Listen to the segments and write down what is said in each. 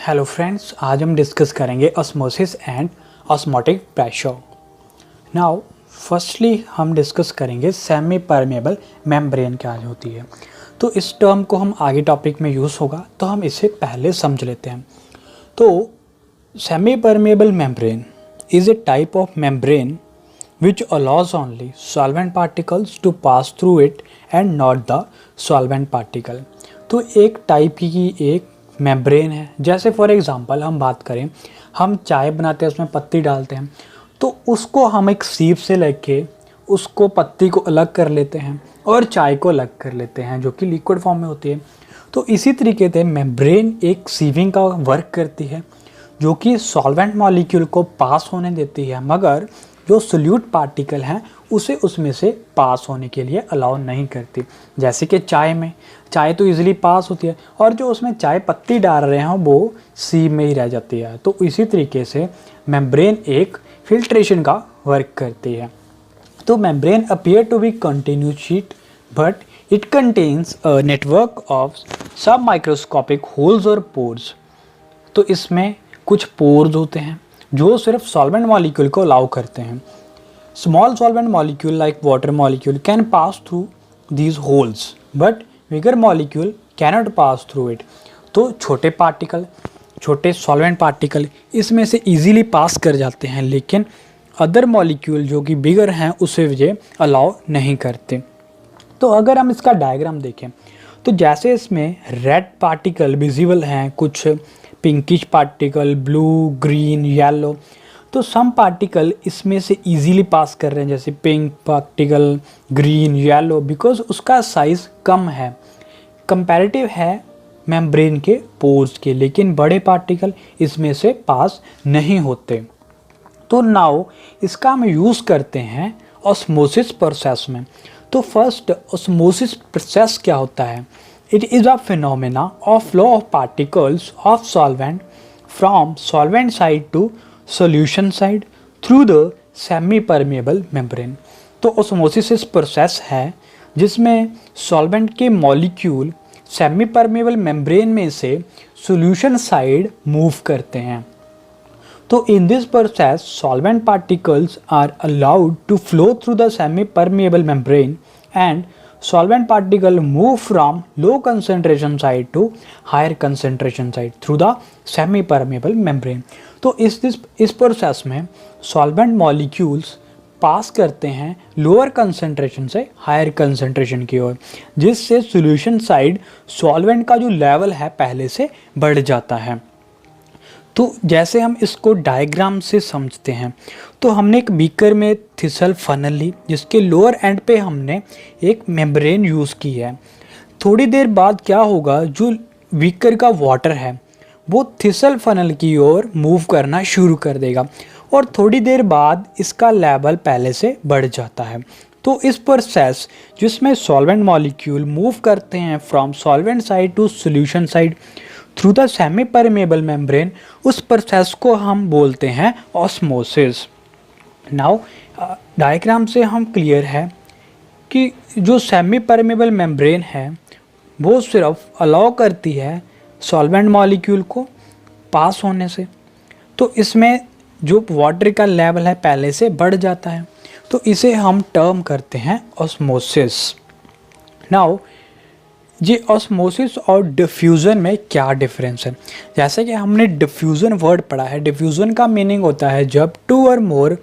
Hello friends, आज हम discuss करेंगे osmosis and osmotic pressure. Now firstly हम डिस्कस करेंगे सेमी परमेबल मेम्ब्रेन क्या होती है। तो इस टर्म को हम आगे टॉपिक में यूज़ होगा, तो हम इसे पहले समझ लेते हैं। तो semi permeable membrane is a type of membrane which allows only solvent particles to pass through it and not the solvent particle। तो एक टाइप की एक मेम्ब्रेन है। जैसे फॉर एग्जांपल हम बात करें, हम चाय बनाते हैं, उसमें पत्ती डालते हैं, तो उसको हम एक सीप से लेके उसको पत्ती को अलग कर लेते हैं और चाय को अलग कर लेते हैं, जो कि लिक्विड फॉर्म में होती है। तो इसी तरीके से मेम्ब्रेन एक सीविंग का वर्क करती है, जो कि सॉल्वेंट मॉलिक्यूल को पास होने देती है, मगर जो सोल्यूट पार्टिकल हैं उसे उसमें से पास होने के लिए अलाउ नहीं करती। जैसे कि चाय तो इजीली पास होती है और जो उसमें चाय पत्ती डाल रहे हैं वो सी में ही रह जाती है। तो इसी तरीके से मेम्ब्रेन एक फिल्ट्रेशन का वर्क करती है। तो membrane appear to be continuous sheet but it contains a network of sub microscopic holes और पोर्स। तो इसमें कुछ पोर्स होते हैं जो सिर्फ सॉल्वेंट मॉलिक्यूल को अलाउ करते हैं। Small solvent molecule like water molecule can pass through these holes but bigger molecule cannot pass through it. तो छोटे सॉल्वेंट पार्टिकल इसमें से इजीली पास कर जाते हैं, लेकिन अदर मॉलिक्यूल जो कि बिगर हैं उसे ये अलाउ नहीं करते। तो अगर हम इसका डायग्राम देखें तो जैसे इसमें रेड पार्टिकल विजिबल हैं, कुछ pinkish particle, blue, green, yellow. तो सम पार्टिकल इसमें से इजीली पास कर रहे हैं, जैसे pink particle, green, yellow, because उसका साइज़ कम है, कंपैरेटिव है मेम्ब्रेन के पोर्स के, लेकिन बड़े पार्टिकल इसमें से पास नहीं होते। तो नाउ इसका हम यूज़ करते हैं ऑस्मोसिस प्रोसेस में। तो फर्स्ट ऑस्मोसिस प्रोसेस क्या होता है? It is a phenomena of flow of particles of solvent from solvent side to solution side through the semi-permeable membrane। तो ऑस्मोसिस प्रोसेस है जिसमें सॉल्वेंट के मॉलिक्यूल सेमी परमेबल मेम्ब्रेन में से सॉल्यूशन साइड मूव करते हैं। तो in this process solvent particles are allowed to flow through the semi permeable membrane and solvent particle move from low concentration side to higher concentration side through the semi permeable membrane। तो इस process में solvent molecules पास करते हैं lower concentration से higher concentration की ओर, जिससे solution side solvent का जो लेवल है पहले से बढ़ जाता है। तो जैसे हम इसको डायग्राम से समझते हैं, तो हमने एक बीकर में थिसल फनल ली, जिसके लोअर एंड पे हमने एक मेम्ब्रेन यूज़ की है। थोड़ी देर बाद क्या होगा, जो बीकर का वाटर है वो थिसल फनल की ओर मूव करना शुरू कर देगा और थोड़ी देर बाद इसका लेवल पहले से बढ़ जाता है। तो इस प्रोसेस जिसमें सॉल्वेंट मॉलिक्यूल मूव करते हैं from solvent side to solution side through the semi permeable membrane, उस प्रोसेस को हम बोलते हैं ऑस्मोसिस। नाउ डायग्राम से हम क्लियर है कि जो सेमी परमेबल मेम्ब्रेन है वो सिर्फ अलाउ करती है सॉल्वेंट मॉलिक्यूल को पास होने से। तो इसमें जो वाटर का लेवल है पहले से बढ़ जाता है, तो इसे हम टर्म करते हैं ऑस्मोसिस। नाउ ये ऑस्मोसिस और डिफ्यूज़न में क्या डिफरेंस है? जैसे कि हमने डिफ्यूज़न वर्ड पढ़ा है। डिफ्यूज़न का मीनिंग होता है जब टू और मोर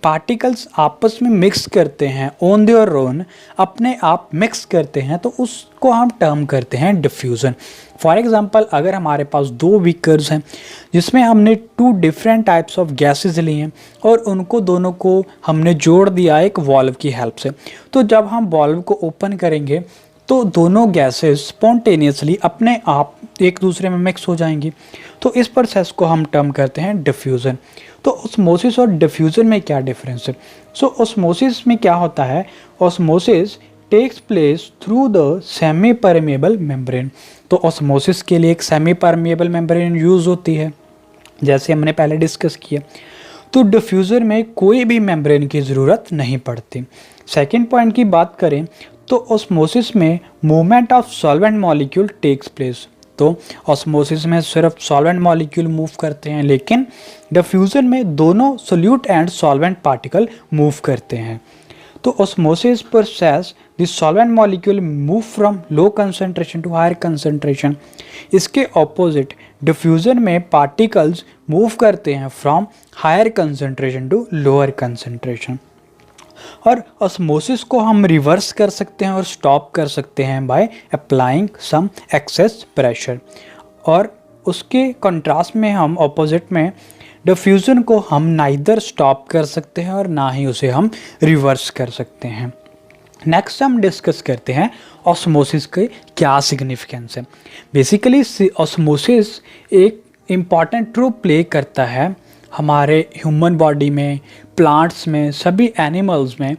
पार्टिकल्स आपस में मिक्स करते हैं, ऑन देयर ओन, अपने आप मिक्स करते हैं, तो उसको हम टर्म करते हैं डिफ्यूज़न। फॉर एग्जांपल, अगर हमारे पास दो बीकर्स हैं जिसमें हमने two different types of gases ली हैं और उनको दोनों को हमने जोड़ दिया एक वॉल्व की हेल्प से, तो जब हम वॉल्व को ओपन करेंगे तो दोनों गैसेस स्पॉन्टेनियसली अपने आप एक दूसरे में मिक्स हो जाएंगी। तो इस प्रोसेस को हम टर्म करते हैं डिफ्यूज़न। तो ऑस्मोसिस और डिफ्यूज़न में क्या डिफरेंस है? सो ऑस्मोसिस में क्या होता है? Osmosis takes place through the semi permeable membrane. तो ऑस्मोसिस के लिए एक सेमी परमेबल मेम्ब्रेन यूज़ होती है, जैसे हमने पहले डिस्कस किया। तो डिफ्यूज़न में कोई भी मेम्ब्रेन की ज़रूरत नहीं पड़ती। सेकेंड पॉइंट की बात करें तो ऑस्मोसिस में movement of solvent molecule takes place. तो ऑस्मोसिस में सिर्फ सॉल्वेंट मॉलिक्यूल मूव करते हैं, लेकिन डिफ्यूजन में दोनों solute and solvent particle move करते हैं। तो osmosis process the solvent molecule move from low concentration to higher concentration. इसके ऑपोजिट डिफ्यूजन में पार्टिकल्स मूव करते हैं from higher concentration to lower concentration. और ऑस्मोसिस को हम रिवर्स कर सकते हैं और स्टॉप कर सकते हैं by applying some excess pressure. और उसके कंट्रास्ट में हम ऑपोजिट में डिफ्यूजन को हम नाइदर स्टॉप कर सकते हैं और ना ही उसे हम रिवर्स कर सकते हैं। नेक्स्ट हम डिस्कस करते हैं ऑस्मोसिस के क्या सिग्निफिकेंस है। बेसिकली ऑस्मोसिस एक इम्पॉर्टेंट रोल प्ले करता है हमारे ह्यूमन बॉडी में, प्लांट्स में, सभी एनिमल्स में।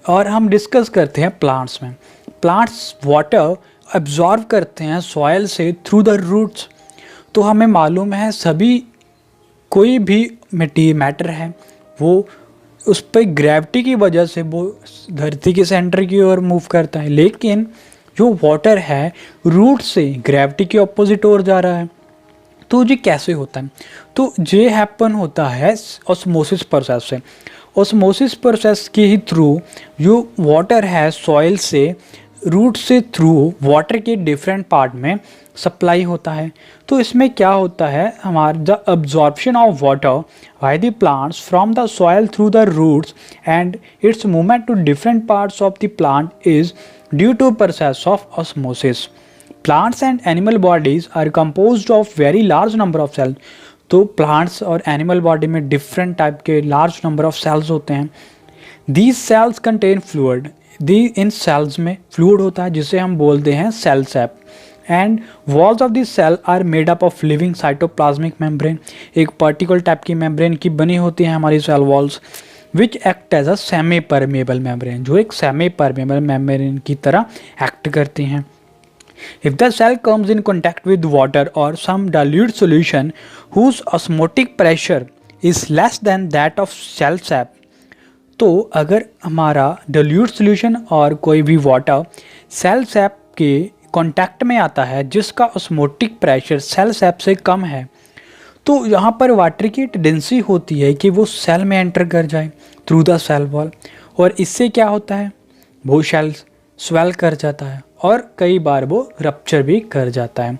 और हम डिस्कस करते हैं प्लांट्स में। प्लांट्स वाटर एब्जॉर्व करते हैं सॉइल से थ्रू द रूट्स। तो हमें मालूम है सभी कोई भी मैटर है वो उस पर ग्रेविटी की वजह से वो धरती के सेंटर की ओर मूव करता है, लेकिन जो वाटर है रूट से ग्रेविटी के ऑपोजिट ओर जा रहा है। तो ये कैसे होता है? तो ये हैपन होता है ऑस्मोसिस प्रोसेस से। ऑस्मोसिस प्रोसेस के ही थ्रू जो वाटर है सॉइल से रूट से थ्रू वाटर के डिफरेंट पार्ट में सप्लाई होता है। तो इसमें क्या होता है, हमारा the absorption of water by the plants from the soil through the roots and its movement to different parts of the plant is due to process of osmosis. Plants and animal bodies are composed of very large number of cells. तो plants और animal body में different type के large number of cells होते हैं। These cells contain fluid. इन cells में fluid होता है जिसे हम बोलते हैं cell sap. And walls of this cell are made up of living cytoplasmic membrane. एक पर्टिकुलर टाइप की मेम्ब्रेन की बनी होती है हमारी cell walls, which act as a semi permeable membrane, जो एक सेमी परमेबल मेम्ब्रेन की तरह एक्ट करती हैं। If the cell comes in contact with water or some dilute solution whose osmotic pressure is less than that of cell sap, तो अगर हमारा dilute solution और कोई भी वाटर सेल सैप के कांटेक्ट में आता है जिसका ऑस्मोटिक प्रेशर सेल सैप से कम है, तो यहाँ पर वाटर की टेंडेंसी होती है कि वो सेल में एंटर कर जाए थ्रू द सेल वॉल। और इससे क्या होता है, वो सेल स्वेल कर जाता है और कई बार वो रप्चर भी कर जाता है।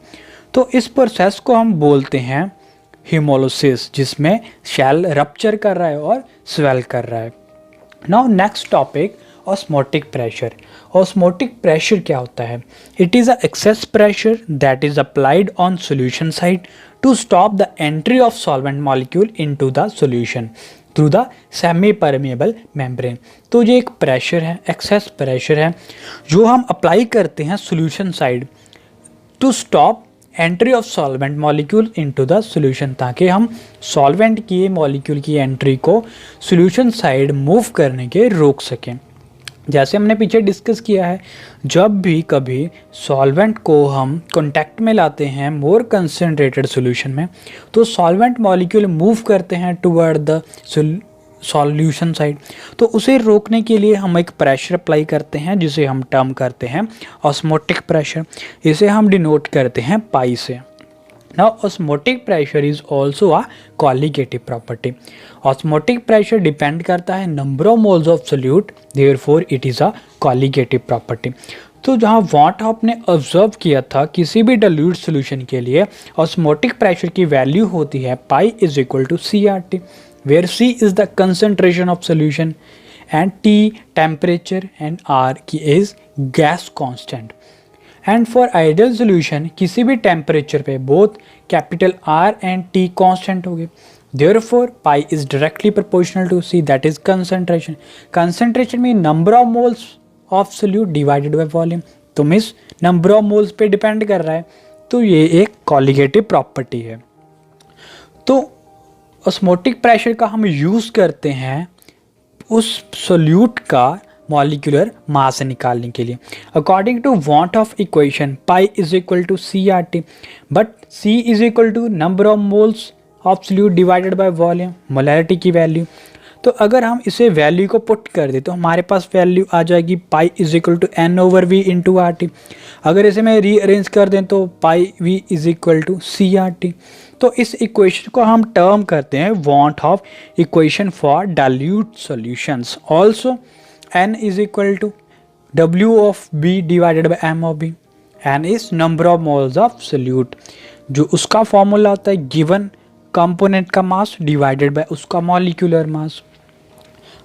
तो इस प्रोसेस को हम बोलते हैं हीमोलिसिस, जिसमें सेल रप्चर कर रहा है और स्वेल कर रहा है। Now next topic, osmotic pressure. Osmotic pressure क्या होता है? It is a excess pressure that is applied on solution side to stop the entry of solvent molecule into the solution through the semi permeable membrane. तो ये एक pressure है, excess pressure है जो हम अप्लाई करते हैं solution side to stop entry of solvent molecule into the solution, ताकि हम सॉल्वेंट की मॉलिक्यूल की एंट्री को सॉल्यूशन साइड मूव करने के रोक सकें। जैसे हमने पीछे डिस्कस किया है, जब भी कभी सॉल्वेंट को हम कांटेक्ट में लाते हैं मोर कंसनट्रेटेड सॉल्यूशन में, तो सॉल्वेंट मॉलिक्यूल मूव करते हैं टुवर्ड द सॉल्यूशन साइड। तो उसे रोकने के लिए हम एक प्रेशर अप्लाई करते हैं जिसे हम टर्म करते हैं ऑस्मोटिक प्रेशर। इसे हम डिनोट करते हैं पाई से। Now osmotic pressure is also a colligative property. Osmotic pressure depend करता है number of moles of solute, therefore it is a colligative property. तो जहाँ वाट आपने ऑब्जर्व किया था किसी भी dilute solution के लिए osmotic pressure की वैल्यू होती है pi is equal to CRT, where C is the concentration of solution and T temperature and R की is gas constant. And for ideal solution किसी भी टेम्परेचर पे both capital R and T constant होगी, therefore pi is directly proportional to C, that is concentration. Concentration में number of moles of solute divided by volume, तो means number of moles पे depend कर रहा है। तो ये एक कॉलिगेटिव प्रॉपर्टी है। तो ऑस्मोटिक प्रेशर का हम यूज़ करते हैं उस सोल्यूट का मॉलिक्यूलर मास निकालने के लिए according to van't Hoff equation pi is equal to CRT, but C is equal to number of moles of solute divided by volume, molarity की वैल्यू। तो अगर हम इसे वैल्यू को पुट कर दें तो हमारे पास वैल्यू आ जाएगी pi is equal to N over V into R T. अगर इसे मैं रीअरेंज कर दें तो pi V is equal to C R T. तो इस इक्वेशन को हम टर्म करते हैं van't Hoff equation for dilute solutions. Also N is equal to W of B divided by M of B. N is number of moles of solute, जो उसका formula होता है गिवन कंपोनेंट का mass divided by उसका molecular mass.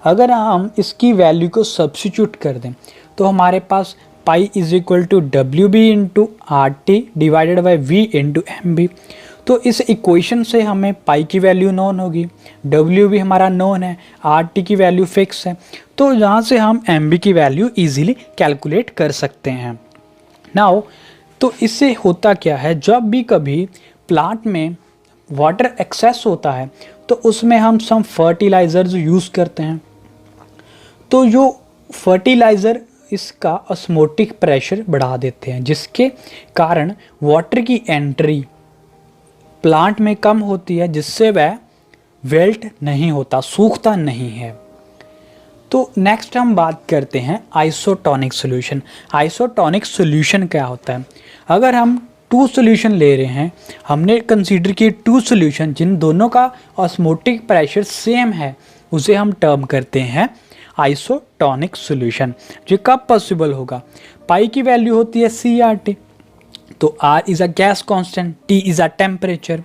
अगर हम इसकी value को सब्स्टिट्यूट कर दें तो हमारे पास pi is equal to W B into R T divided by V into M B. तो इस इक्वेशन से हमें पाई की वैल्यू नोन होगी, डब्ल्यू भी हमारा नोन है, आर टी की वैल्यू फिक्स है, तो यहाँ से हम एम बी की वैल्यू ईजिली कैलकुलेट कर सकते हैं। नाउ तो इससे होता क्या है, जब भी कभी प्लांट में वाटर एक्सेस होता है तो उसमें हम सम फर्टिलाइजर्स यूज़ करते हैं। तो जो फर्टिलाइज़र इसका ऑस्मोटिक प्रेशर बढ़ा देते हैं, जिसके कारण वाटर की एंट्री प्लांट में कम होती है, जिससे वह वेल्ट नहीं होता, सूखता नहीं है। तो नेक्स्ट हम बात करते हैं आइसोटोनिक सॉल्यूशन। आइसोटोनिक सॉल्यूशन क्या होता है? अगर हम टू सॉल्यूशन ले रहे हैं, हमने कंसीडर किए टू सॉल्यूशन जिन दोनों का ऑस्मोटिक प्रेशर सेम है, उसे हम टर्म करते हैं आइसोटोनिक सॉल्यूशन। जो कब पॉसिबल होगा? पाई की वैल्यू होती है सी आर टी, तो R is a gas constant, T is a temperature.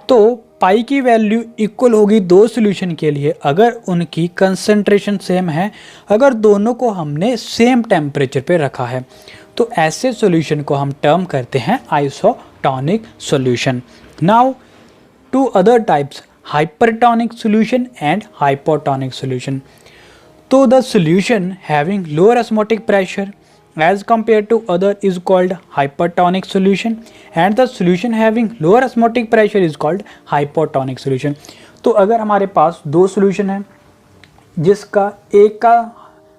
तो पाई की वैल्यू इक्वल होगी दो सॉल्यूशन के लिए अगर उनकी कंसंट्रेशन सेम है, अगर दोनों को हमने सेम टेम्परेचर पे रखा है, तो ऐसे सॉल्यूशन को हम टर्म करते हैं isotonic solution. Now two other types, hypertonic solution and hypotonic solution. तो the solution having lower osmotic pressure as compared to other is called hypertonic solution and the solution having lower osmotic pressure is called hypotonic solution। तो अगर हमारे पास दो solution है जिसका एक का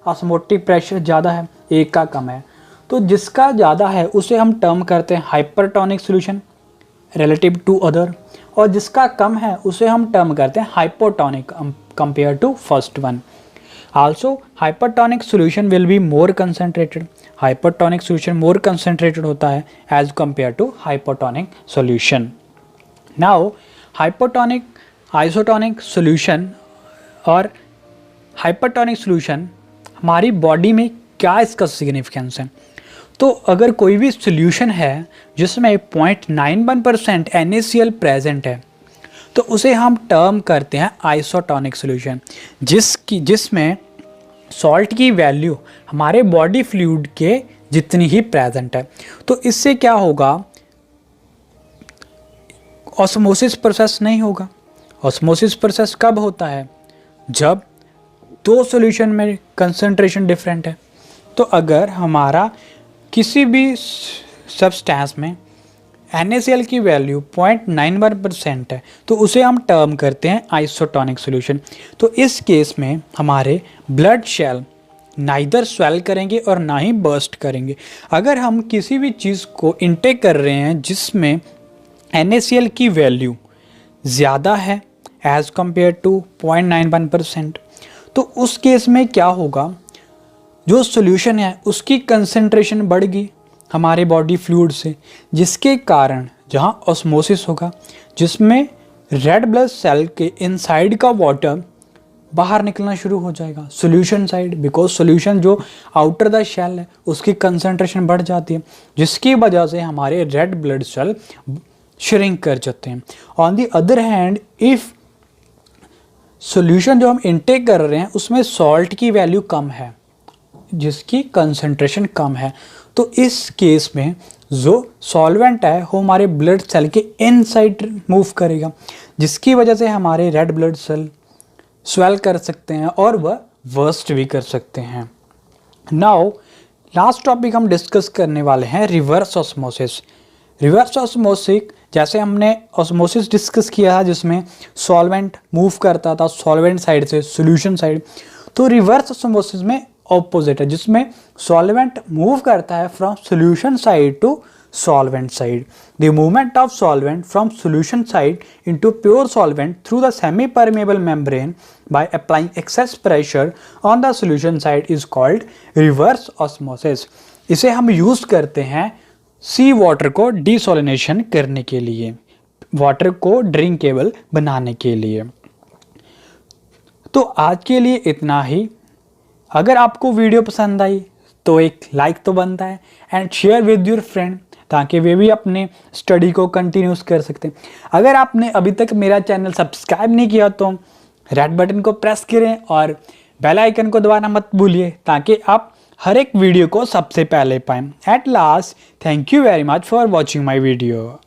osmotic pressure ज़्यादा है, एक का कम है, तो जिसका ज़्यादा है उसे हम टर्म करते हैं hypertonic solution relative to other, और जिसका कम है उसे हम टर्म करते हैं hypotonic compare to first one. Also, hypertonic solution will be more concentrated. Hypertonic solution more concentrated होता है as compared to hypotonic solution. Now, hypotonic, isotonic solution और hypertonic solution हमारी बॉडी में क्या इसका सिग्निफिकेंस है? तो अगर कोई भी सॉल्यूशन है जिसमें 0.91% NaCl प्रेजेंट है, तो उसे हम टर्म करते हैं आइसोटोनिक सॉल्यूशन, जिसमें सॉल्ट की वैल्यू हमारे बॉडी फ्लूइड के जितनी ही प्रेजेंट है। तो इससे क्या होगा? ऑस्मोसिस प्रोसेस नहीं होगा। ऑस्मोसिस प्रोसेस कब होता है? जब दो सॉल्यूशन में कंसंट्रेशन डिफरेंट है। तो अगर हमारा किसी भी सब्सटेंस में NaCl की वैल्यू 0.91% है, तो उसे हम टर्म करते हैं आइसोटोनिक सॉल्यूशन। तो इस केस में हमारे ब्लड सेल नाइदर स्वेल करेंगे और ना ही बर्स्ट करेंगे। अगर हम किसी भी चीज़ को इनटेक कर रहे हैं जिसमें NaCl की वैल्यू ज़्यादा है एज़ कम्पेयर टू 0.91%, तो उस केस में क्या होगा? जो सॉल्यूशन है उसकी कंसंट्रेशन बढ़ गई हमारे बॉडी फ्लूइड से, जिसके कारण जहाँ ऑस्मोसिस होगा, जिसमें रेड ब्लड सेल के इनसाइड का वाटर बाहर निकलना शुरू हो जाएगा सॉल्यूशन साइड, बिकॉज सॉल्यूशन जो आउटर द शेल है उसकी कंसंट्रेशन बढ़ जाती है, जिसकी वजह से हमारे रेड ब्लड सेल श्रिंक कर जाते हैं। On the other hand, if solution जो हम इनटेक कर रहे हैं उसमें सॉल्ट की वैल्यू कम है, जिसकी कंसंट्रेशन कम है, तो इस केस में जो सॉल्वेंट है वो हमारे ब्लड सेल के इनसाइड मूव करेगा, जिसकी वजह से हमारे रेड ब्लड सेल स्वेल कर सकते हैं और वह वर्स्ट भी कर सकते हैं। नाउ लास्ट टॉपिक हम डिस्कस करने वाले हैं रिवर्स ऑस्मोसिस। रिवर्स ऑस्मोसिस, जैसे हमने ऑस्मोसिस डिस्कस किया है जिसमें सॉल्वेंट मूव करता था सॉल्वेंट साइड से सॉल्यूशन साइड, तो रिवर्स ऑस्मोसिस में ऑपोजिट है, जिसमें सॉल्वेंट मूव करता है from solution side to solvent side. The movement of solvent from solution side into pure solvent through the semi-permeable membrane by applying excess pressure on the solution side is called reverse osmosis. इसे हम use करते हैं सी water को डिसोलिनेशन करने के लिए, water को drinkable बनाने के लिए। तो आज के लिए इतना ही। अगर आपको वीडियो पसंद आई तो एक लाइक तो बनता है and share with your friend, ताकि वे भी अपने स्टडी को कंटिन्यूस कर सकते हैं। अगर आपने अभी तक मेरा चैनल सब्सक्राइब नहीं किया तो रेड बटन को प्रेस करें और बेल आइकन को दबाना मत भूलिए, ताकि आप हर एक वीडियो को सबसे पहले पाएं। At last, thank you very much for watching my video.